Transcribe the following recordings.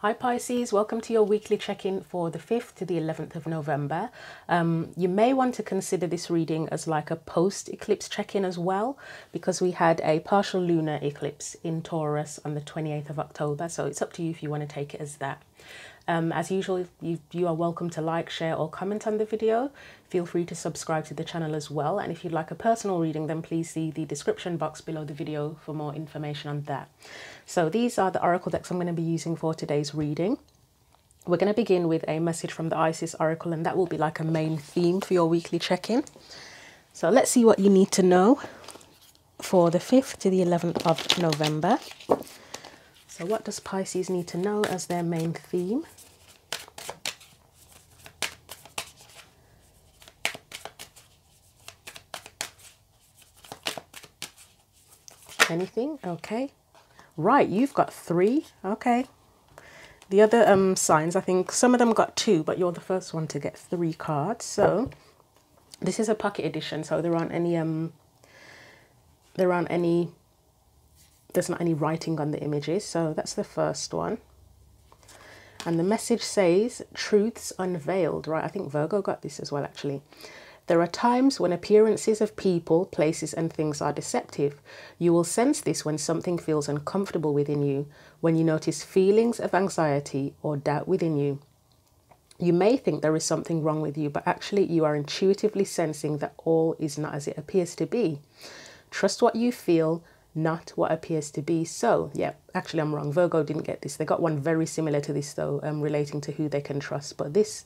Hi Pisces, welcome to your weekly check-in for the 5th to the 11th of November. You may want to consider this reading as like a post-eclipse check-in as well, because we had a partial lunar eclipse in Taurus on the 28th of October, so it's up to you if you want to take it as that. As usual, you are welcome to like, share or comment on the video. Feel free to subscribe to the channel as well, and if you'd like a personal reading, then please see the description box below the video for more information on that. So these are the oracle decks I'm going to be using for today's reading. We're going to begin with a message from the Isis oracle, and that will be like a main theme for your weekly check-in. So let's see what you need to know for the 5th to the 11th of November. So what does Pisces need to know as their main theme? Anything? Okay. Right, you've got 3. Okay. The other signs, I think some of them got 2, but you're the first one to get 3 cards. So this is a pocket edition, so there's not any writing on the images. So that's the first one. And the message says, truths unveiled. Right, I think Virgo got this as well, actually. There are times when appearances of people, places and things are deceptive. You will sense this when something feels uncomfortable within you, when you notice feelings of anxiety or doubt within you. You may think there is something wrong with you, but actually you are intuitively sensing that all is not as it appears to be. Trust what you feel, not what appears to be. So, yeah, actually I'm wrong. Virgo didn't get this. They got one very similar to this though, relating to who they can trust. But this,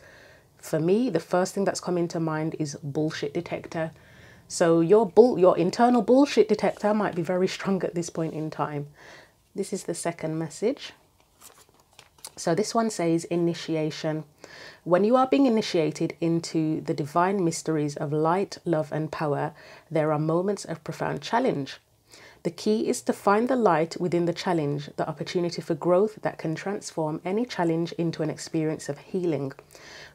for me, the first thing that's come to mind is bullshit detector. So your internal bullshit detector might be very strong at this point in time. This is the second message. So this one says initiation. When you are being initiated into the divine mysteries of light, love and power, there are moments of profound challenge. The key is to find the light within the challenge, the opportunity for growth that can transform any challenge into an experience of healing.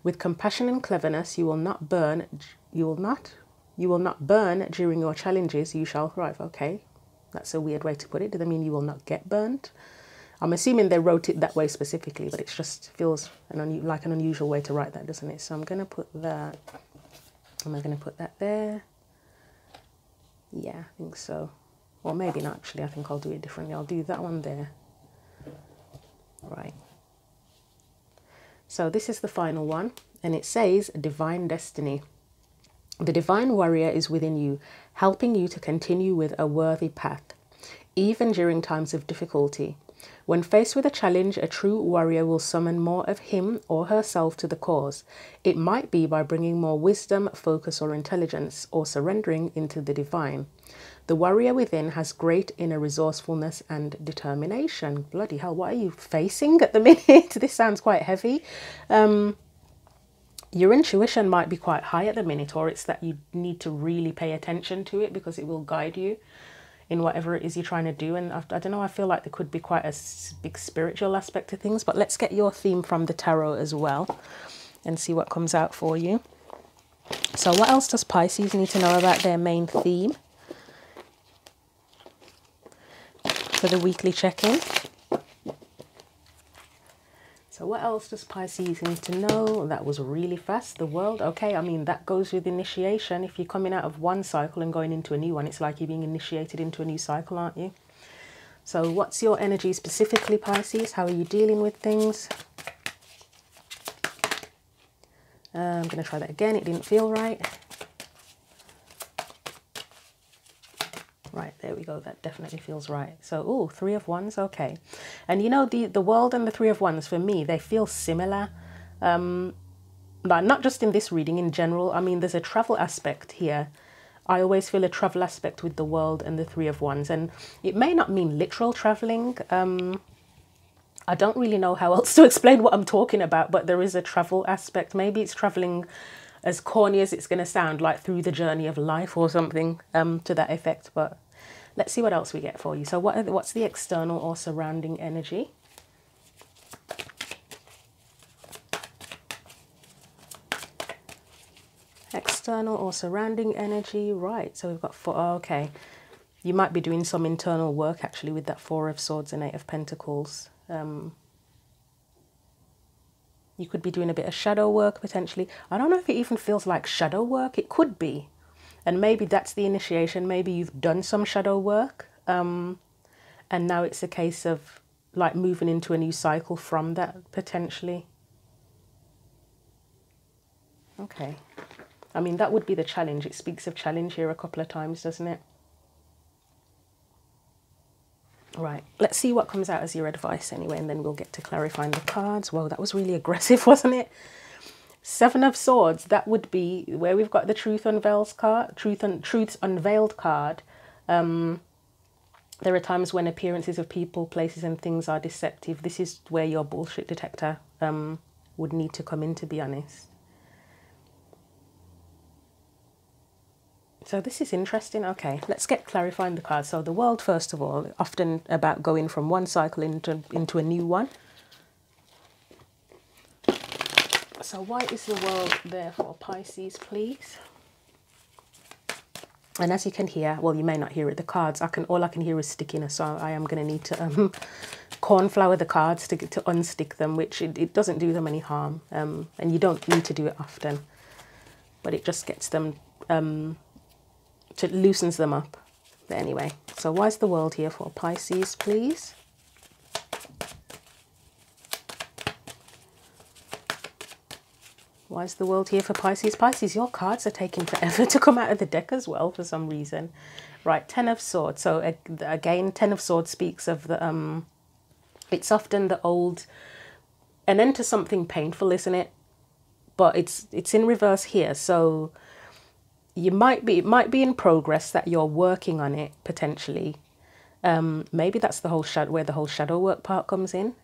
With compassion and cleverness, you will not burn during your challenges, you shall thrive. Okay, that's a weird way to put it. Do they mean you will not get burned? I'm assuming they wrote it that way specifically, but it just feels like an unusual way to write that, doesn't it? So I'm going to put that, am I going to put that there? Yeah, I think so. Or maybe not, actually. I think I'll do it differently. I'll do that one there. Right. So this is the final one, and it says divine destiny. The divine warrior is within you, helping you to continue with a worthy path, even during times of difficulty. When faced with a challenge, a true warrior will summon more of him or herself to the cause. It might be by bringing more wisdom, focus or intelligence, or surrendering into the divine. The warrior within has great inner resourcefulness and determination. Bloody hell, what are you facing at the minute? This sounds quite heavy. Your intuition might be quite high at the minute, or it's that you need to really pay attention to it because it will guide you in whatever it is you're trying to do. And I don't know, I feel like there could be quite a big spiritual aspect to things, but let's get your theme from the tarot as well and see what comes out for you. So what else does Pisces need to know about their main theme for the weekly check-in? So what else does Pisces need to know? That was really fast. The world. Okay, I mean, that goes with initiation. If you're coming out of one cycle and going into a new one, it's like you're being initiated into a new cycle, aren't you? So what's your energy specifically, Pisces? How are you dealing with things? I'm going to try that again. It didn't feel right. Right, there we go. That definitely feels right. So, oh, 3 of Wands. Okay. And you know, the world and the 3 of Wands, for me, they feel similar. Not just in this reading, in general. I mean, there's a travel aspect here. I always feel a travel aspect with the world and the 3 of Wands. And it may not mean literal traveling. I don't really know how else to explain what I'm talking about, but there is a travel aspect. Maybe it's traveling, as corny as it's going to sound, like through the journey of life or something to that effect. But let's see what else we get for you. So what's the external or surrounding energy? External or surrounding energy. Right, so we've got 4. Oh, okay. You might be doing some internal work actually with that 4 of Swords and 8 of Pentacles. You could be doing a bit of shadow work potentially. I don't know if it even feels like shadow work. It could be. And maybe that's the initiation. Maybe you've done some shadow work. And now it's a case of like moving into a new cycle from that potentially. Okay. I mean, that would be the challenge. It speaks of challenge here a couple of times, doesn't it? Right, let's see what comes out as your advice anyway, and then we'll get to clarifying the cards. Whoa, that was really aggressive, wasn't it? Seven of Swords, that would be where we've got the Truths Unveiled card. There are times when appearances of people, places and things are deceptive. This is where your bullshit detector would need to come in, to be honest. So this is interesting. Okay, let's get clarifying the cards. So the world, first of all, often about going from one cycle into a new one. So why is the world there for Pisces, please? And as you can hear, well, you may not hear it, the cards, all I can hear is stickiness. So I am going to need to cornflower the cards to unstick them, which it doesn't do them any harm. And you don't need to do it often, but it just gets them... it loosens them up. But anyway, so why is the world here for Pisces, please? Why is the world here for Pisces? Pisces, your cards are taking forever to come out of the deck as well for some reason. Right, Ten of Swords. So again, Ten of Swords speaks of the... it's often the old... an end to something painful, isn't it? But it's in reverse here, so... it might be in progress, that you're working on it potentially. Maybe that's the whole where the whole shadow work part comes in,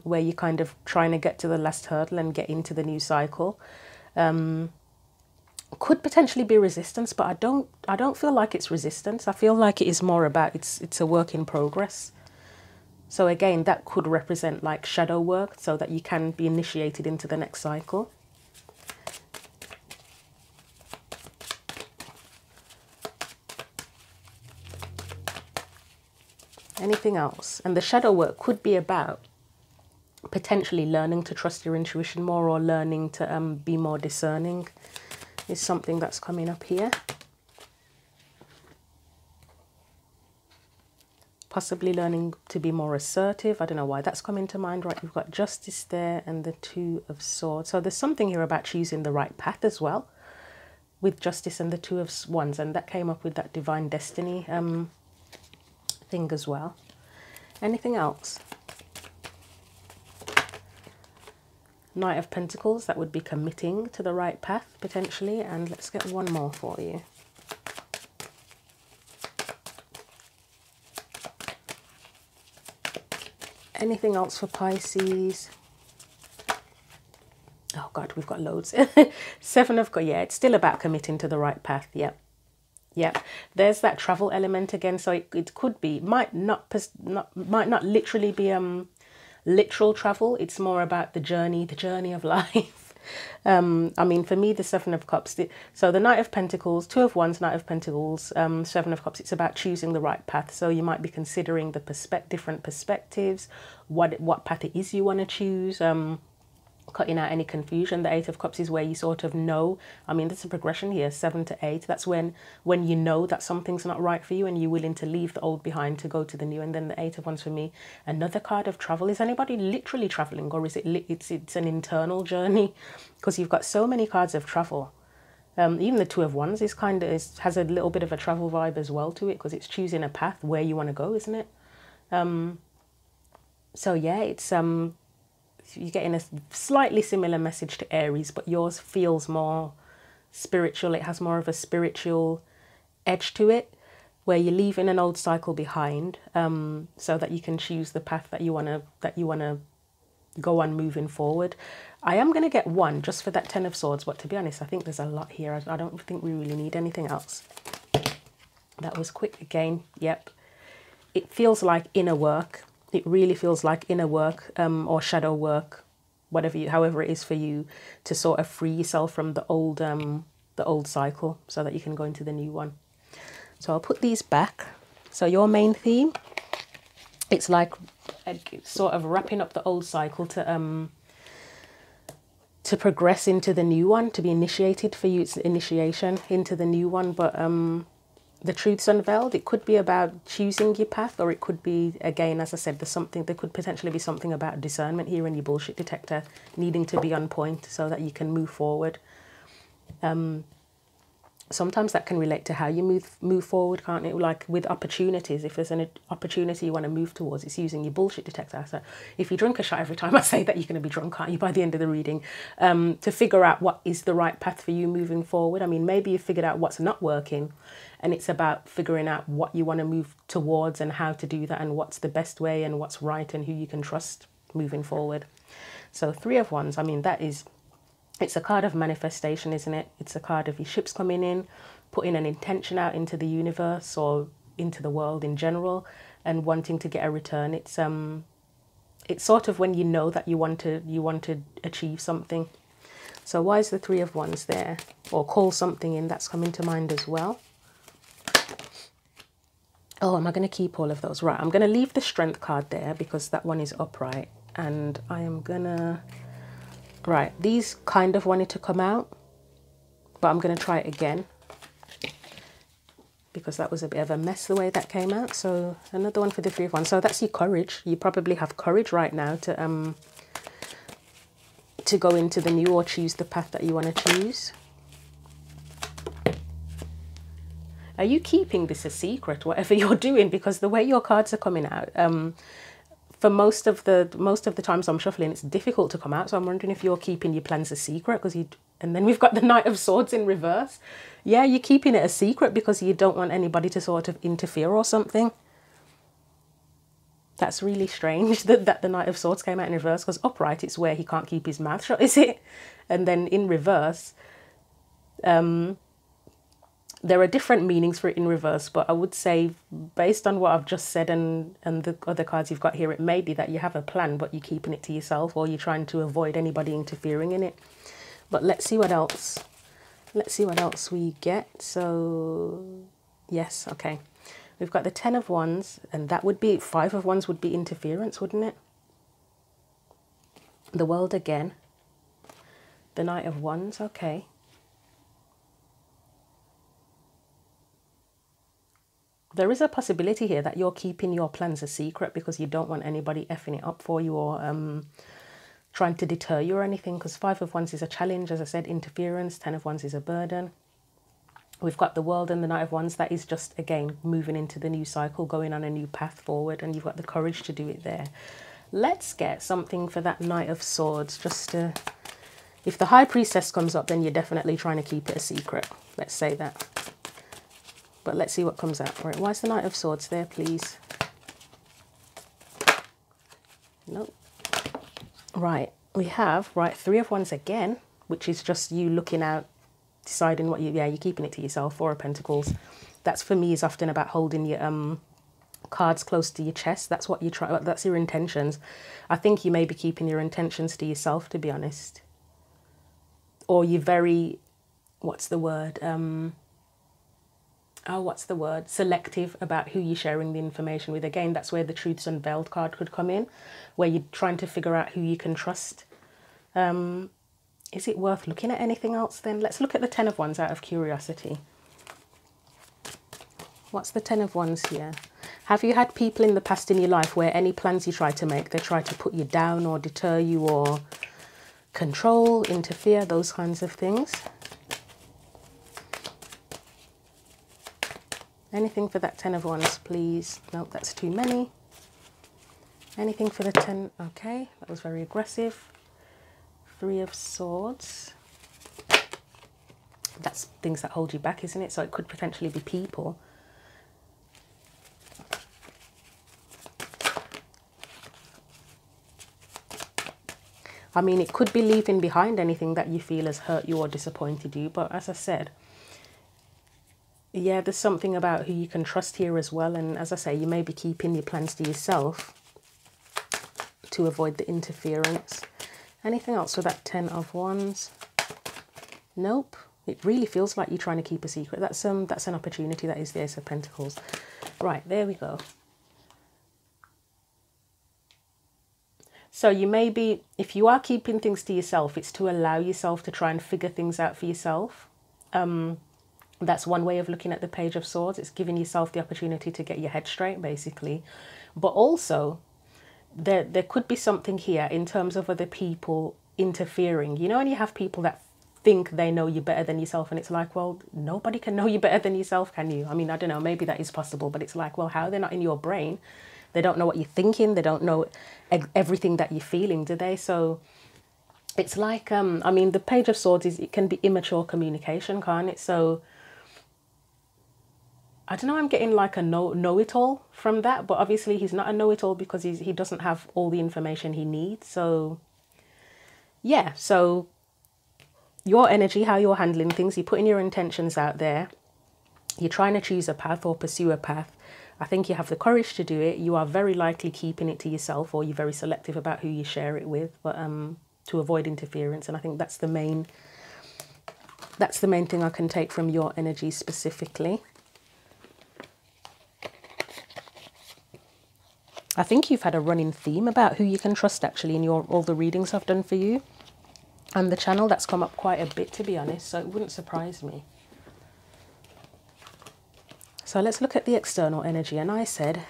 where you're kind of trying to get to the last hurdle and get into the new cycle. Could potentially be resistance, but I don't feel like it's resistance. I feel like it is more about it's a work in progress. So again, that could represent like shadow work, so that you can be initiated into the next cycle. Anything else? And the shadow work could be about potentially learning to trust your intuition more, or learning to be more discerning is something that's coming up here. Possibly learning to be more assertive. I don't know why that's coming to mind. Right, you've got Justice there and the Two of Swords. So there's something here about choosing the right path as well, with Justice and the Two of Wands, and that came up with that divine destiny thing as well. Anything else? Knight of Pentacles, that would be committing to the right path potentially. And let's get one more for you. Anything else for Pisces? Oh God, we've got loads. Seven of... yeah, it's still about committing to the right path. Yep. Yep, there's that travel element again. So it could be, might not literally be literal travel. It's more about the journey of life. I mean, for me, the Seven of Cups. So the Knight of Pentacles, Two of Wands, Knight of Pentacles, Seven of Cups. It's about choosing the right path. So you might be considering the different perspectives, what path it is you want to choose. Cutting out any confusion. The Eight of Cups is where you sort of know. I mean, there's a progression here, 7 to 8. That's when you know that something's not right for you and you're willing to leave the old behind to go to the new. And then the Eight of Wands for me, another card of travel. Is anybody literally traveling, or is it's an internal journey? Because you've got so many cards of travel. Even the Two of Wands is has a little bit of a travel vibe as well to it, because it's choosing a path where you want to go, isn't it? So yeah, it's you're getting a slightly similar message to Aries, but yours feels more spiritual. It has more of a spiritual edge to it, where you're leaving an old cycle behind, so that you can choose the path that you wanna go on moving forward. I am gonna get one just for that Ten of Swords, but to be honest, I think there's a lot here. I don't think we really need anything else. That was quick again. Yep, it feels like inner work. It really feels like inner work, or shadow work, however it is for you, to sort of free yourself from the old cycle, so that you can go into the new one. So I'll put these back. So your main theme, it's like sort of wrapping up the old cycle to to progress into the new one, to be initiated for you. It's initiation into the new one. But the truth's unveiled. It could be about choosing your path, or it could be, again, as I said, there could potentially be something about discernment here in your bullshit detector, needing to be on point so that you can move forward. Sometimes that can relate to how you move forward, can't it? Like with opportunities, if there's an opportunity you want to move towards, it's using your bullshit detector. So if you drink a shot every time I say that, you're going to be drunk, aren't you, by the end of the reading? To figure out what is the right path for you moving forward. I mean, maybe you figured out what's not working, and it's about figuring out what you want to move towards and how to do that, and what's the best way and what's right and who you can trust moving forward. So 3 of Wands, I mean, it's a card of manifestation, isn't it? It's a card of your ships coming in, putting an intention out into the universe or into the world in general, and wanting to get a return. It's sort of when you know that you want to achieve something. So why is the 3 of Wands there? Or call something in, that's coming to mind as well. Oh, am I going to keep all of those? Right, I'm going to leave the Strength card there because that one is upright, and I am going to... Right, these kind of wanted to come out, but I'm going to try it again because that was a bit of a mess the way that came out. So another one for the 3 of Wands. So that's your courage. You probably have courage right now to go into the new or choose the path that you want to choose. Are you keeping this a secret, whatever you're doing? Because the way your cards are coming out, for most of the times I'm shuffling, it's difficult to come out. So I'm wondering if you're keeping your plans a secret, and then we've got the Knight of Swords in reverse. Yeah, you're keeping it a secret because you don't want anybody to sort of interfere or something. That's really strange that the Knight of Swords came out in reverse, because upright, it's where he can't keep his mouth shut, is it? And then in reverse, there are different meanings for it in reverse, but I would say, based on what I've just said and the other cards you've got here, it may be that you have a plan, but you're keeping it to yourself, or you're trying to avoid anybody interfering in it. But let's see what else. Let's see what else we get. So, yes, okay. We've got the 10 of Wands, and that would be, 5 of Wands would be interference, wouldn't it? The World again. The Knight of Wands, okay. There is a possibility here that you're keeping your plans a secret because you don't want anybody effing it up for you, or trying to deter you or anything, because 5 of Wands is a challenge, as I said, interference. 10 of Wands is a burden. We've got the World and the Knight of Wands. That is just, again, moving into the new cycle, going on a new path forward, and you've got the courage to do it there. Let's get something for that Knight of Swords. Just to, if the High Priestess comes up, then you're definitely trying to keep it a secret. Let's say that. But let's see what comes out for it. Why is the Knight of Swords there, please? Nope. Right, we have, 3 of Wands again, which is just you looking out, deciding what you're keeping it to yourself. 4 of Pentacles. That's, for me, is often about holding your cards close to your chest. That's what you try, that's your intentions. I think you may be keeping your intentions to yourself, to be honest. Or you're very, what's the word? Selective about who you're sharing the information with. Again, that's where the Truth's Unveiled card could come in, where you're trying to figure out who you can trust. Is it worth looking at anything else then? Let's look at the 10 of Wands out of curiosity. What's the 10 of Wands here? Have you had people in the past in your life where any plans you try to make, they try to put you down or deter you or control, interfere, those kinds of things? Anything for that 10 of Wands, please? Nope, that's too many. Anything for the 10? Okay, that was very aggressive. 3 of Swords. That's things that hold you back, isn't it? So it could potentially be people. I mean, it could be leaving behind anything that you feel has hurt you or disappointed you. But as I said, yeah, there's something about who you can trust here as well. And as I say, you may be keeping your plans to yourself to avoid the interference. Anything else with that 10 of Wands? Nope. It really feels like you're trying to keep a secret. That's an opportunity. That is the Ace of Pentacles. Right, there we go. So you may be, if you are keeping things to yourself, it's to allow yourself to try and figure things out for yourself. That's one way of looking at the Page of Swords. It's giving yourself the opportunity to get your head straight, basically. But also, there could be something here in terms of other people interfering. You know, when you have people that think they know you better than yourself, and it's like, well, nobody can know you better than yourself, can you? I mean, I don't know, maybe that is possible, but it's like, well, how? They're not in your brain. They don't know what you're thinking. They don't know everything that you're feeling, do they? So it's like, I mean, the Page of Swords it can be immature communication, can't it? So I don't know, I'm getting like a know-it-all from that, but obviously he's not a know-it-all because he doesn't have all the information he needs. So yeah, so your energy, how you're handling things, you're putting your intentions out there, you're trying to choose a path or pursue a path. I think you have the courage to do it. You are very likely keeping it to yourself, or you're very selective about who you share it with, but to avoid interference. And I think that's the main thing I can take from your energy specifically. I think you've had a running theme about who you can trust, actually, in all the readings I've done for you and the channel. That's come up quite a bit, to be honest, so it wouldn't surprise me. So let's look at the external energy. And I said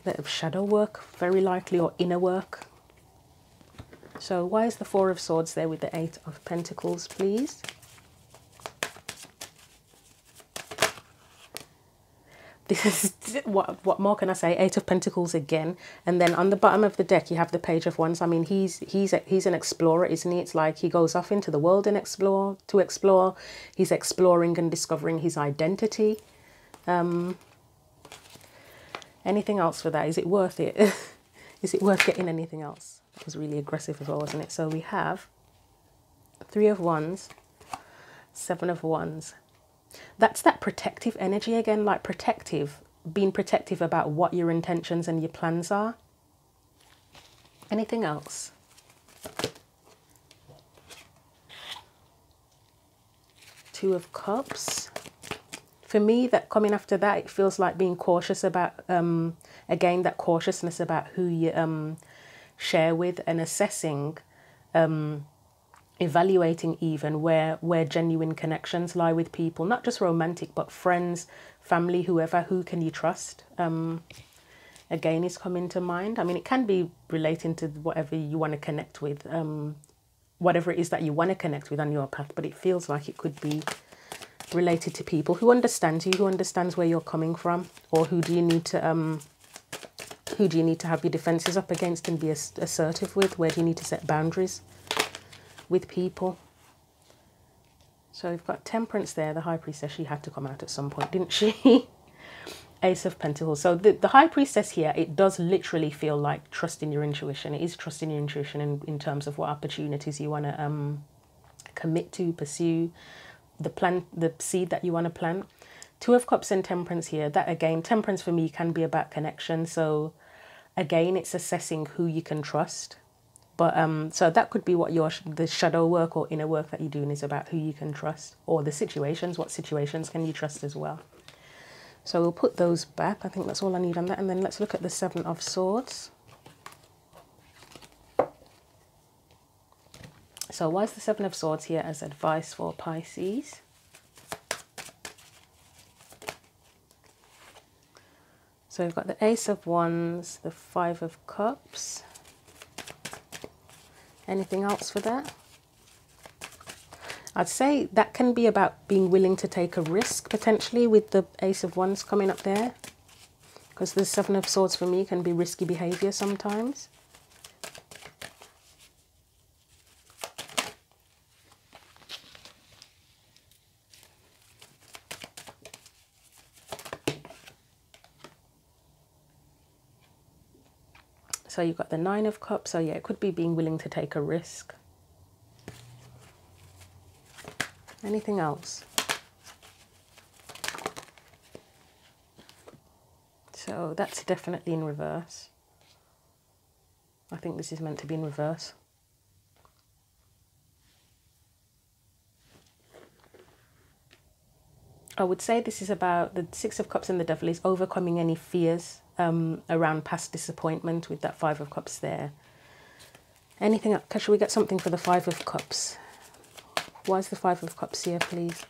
that of shadow work, very likely, or inner work. So why is the Four of Swords there with the Eight of Pentacles, please? This is, what more can I say? Eight of Pentacles again. And then on the bottom of the deck, you have the Page of Wands. I mean, he's an explorer, isn't he? It's like he goes off into the world and explore. He's exploring and discovering his identity. Anything else for that? Is it worth it? Is it worth getting anything else? That was really aggressive as well, wasn't it? So we have Three of Wands, Seven of Wands. That's that protective energy again, like being protective about what your intentions and your plans are. Anything else? Two of Cups. For me, that coming after that, it feels like being cautious about, again, that cautiousness about who you share with, and assessing, evaluating even where genuine connections lie with people, not just romantic, but friends, family, whoever. Who can you trust? Again, is coming to mind. I mean, it can be relating to whatever you want to connect with, whatever it is that you want to connect with on your path, but it feels like it could be related to people who understand you, who understands where you're coming from, or who do you need to have your defenses up against and be assertive with? Where do you need to set boundaries with people? So we've got Temperance there, the High Priestess. She had to come out at some point, didn't she? Ace of Pentacles. So the High Priestess here, it does literally feel like trusting your intuition. It is trusting your intuition in terms of what opportunities you want to commit to, pursue, the seed that you want to plant. Two of Cups and Temperance here. That again, Temperance for me can be about connection. So again, it's assessing who you can trust. But so that could be what the shadow work or inner work that you're doing is about, who you can trust, or the situations. What situations can you trust as well? So we'll put those back. I think that's all I need on that. And then let's look at the Seven of Swords. So why is the Seven of Swords here as advice for Pisces? So we've got the Ace of Wands, the Five of Cups. Anything else for that? I'd say that can be about being willing to take a risk, potentially, with the Ace of Wands coming up there. Because the Seven of Swords for me can be risky behavior sometimes. So you've got the Nine of Cups. So yeah, it could be being willing to take a risk. Anything else? So that's definitely in reverse. I think this is meant to be in reverse. I would say this is about the Six of Cups, and the Devil is overcoming any fears around past disappointment with that Five of Cups there. Anything else? Should we get something for the Five of Cups? Why is the Five of Cups here, please?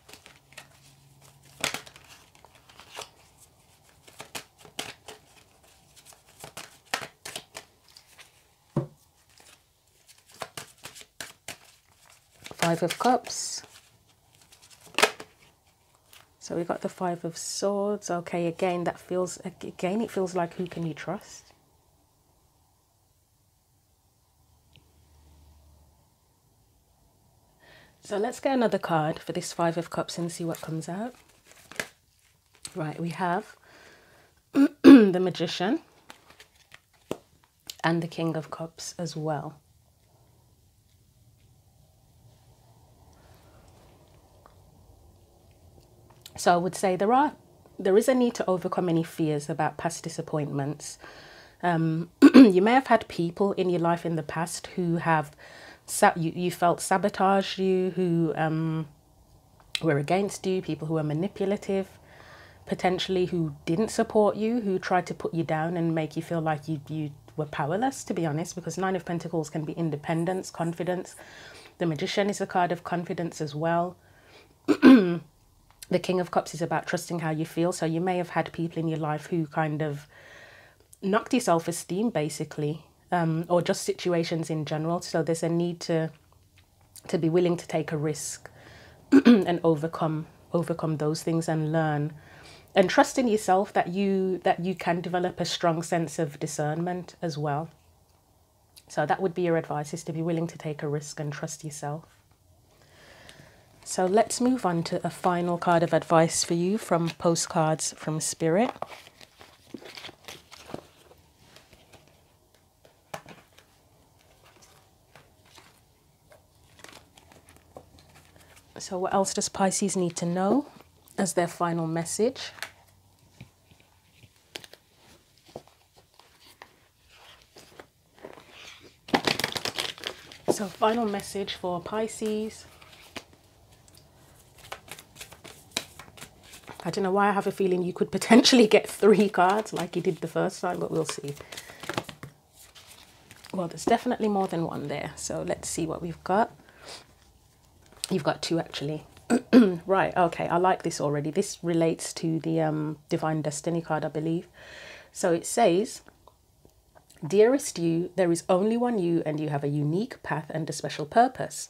Five of Cups. So we got the Five of Swords. Okay, again, it feels like, who can you trust? So let's get another card for this Five of Cups and see what comes out. Right, we have the Magician and the King of Cups as well. So I would say there is a need to overcome any fears about past disappointments. You may have had people in your life in the past who have you felt sabotaged you, who were against you, people who were manipulative, potentially who didn't support you, who tried to put you down and make you feel like you were powerless, to be honest, because Nine of Pentacles can be independence, confidence. The Magician is a card of confidence as well. The King of Cups is about trusting how you feel. So you may have had people in your life who kind of knocked your self-esteem, basically, or just situations in general. So there's a need to be willing to take a risk and overcome those things and learn and trust in yourself that you can develop a strong sense of discernment as well. So that would be your advice, is to be willing to take a risk and trust yourself. So let's move on to a final card of advice for you from Postcards from Spirit. So what else does Pisces need to know as their final message? So final message for Pisces. I don't know why I have a feeling you could potentially get 3 cards like you did the first time, but we'll see. Well, there's definitely more than one there. So let's see what we've got. You've got 2 actually. Right, okay, I like this already. This relates to the Divine Destiny card, I believe. So it says, "Dearest you, there is only one you and you have a unique path and a special purpose.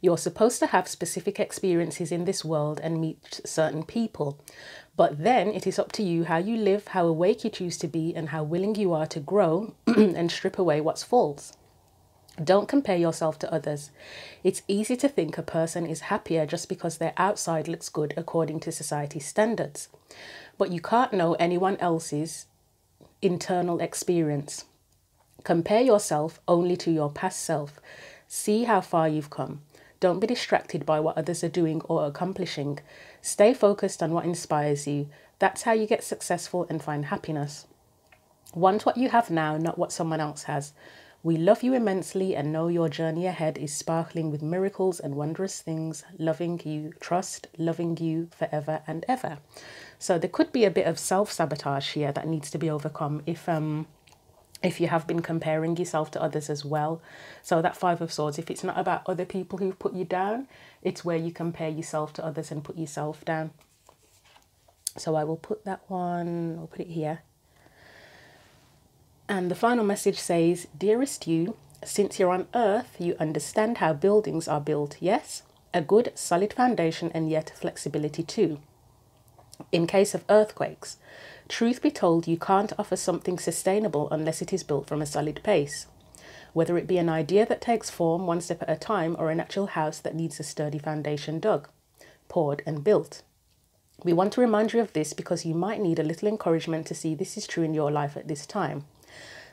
You're supposed to have specific experiences in this world and meet certain people. But then it is up to you how you live, how awake you choose to be, and how willing you are to grow and strip away what's false. Don't compare yourself to others. It's easy to think a person is happier just because their outside looks good according to society's standards. But you can't know anyone else's internal experience. Compare yourself only to your past self. See how far you've come. Don't be distracted by what others are doing or accomplishing. Stay focused on what inspires you. That's how you get successful and find happiness. Want what you have now, not what someone else has. We love you immensely and know your journey ahead is sparkling with miracles and wondrous things. Loving you, trust, loving you forever and ever." So there could be a bit of self-sabotage here that needs to be overcome if you have been comparing yourself to others as well. So that Five of Swords, if it's not about other people who've put you down, it's where you compare yourself to others and put yourself down. So I will put that one, I'll put it here. And the final message says, "Dearest you, since you're on Earth, you understand how buildings are built, yes? A good, solid foundation and yet flexibility too. In case of earthquakes, truth be told, you can't offer something sustainable unless it is built from a solid base. Whether it be an idea that takes form one step at a time or an actual house that needs a sturdy foundation dug, poured and built. We want to remind you of this because you might need a little encouragement to see this is true in your life at this time.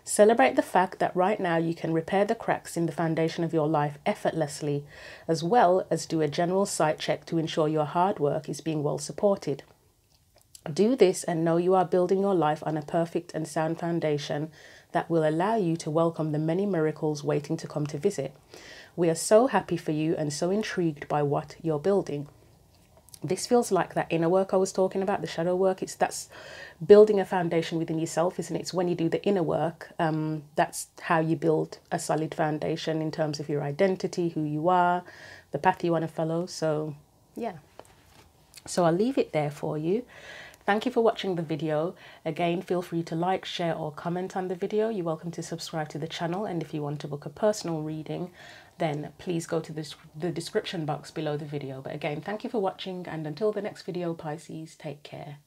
Celebrate the fact that right now you can repair the cracks in the foundation of your life effortlessly, as well as do a general site check to ensure your hard work is being well supported. Do this and know you are building your life on a perfect and sound foundation that will allow you to welcome the many miracles waiting to come to visit. We are so happy for you and so intrigued by what you're building. This feels like that inner work I was talking about, the shadow work. That's building a foundation within yourself, isn't it? It's when you do the inner work, that's how you build a solid foundation in terms of your identity, who you are, the path you want to follow. So yeah, so I'll leave it there for you. Thank you for watching the video. Again, feel free to like, share or comment on the video. You're welcome to subscribe to the channel, and if you want to book a personal reading, then please go to the description box below the video. But again, thank you for watching, and until the next video, Pisces, take care.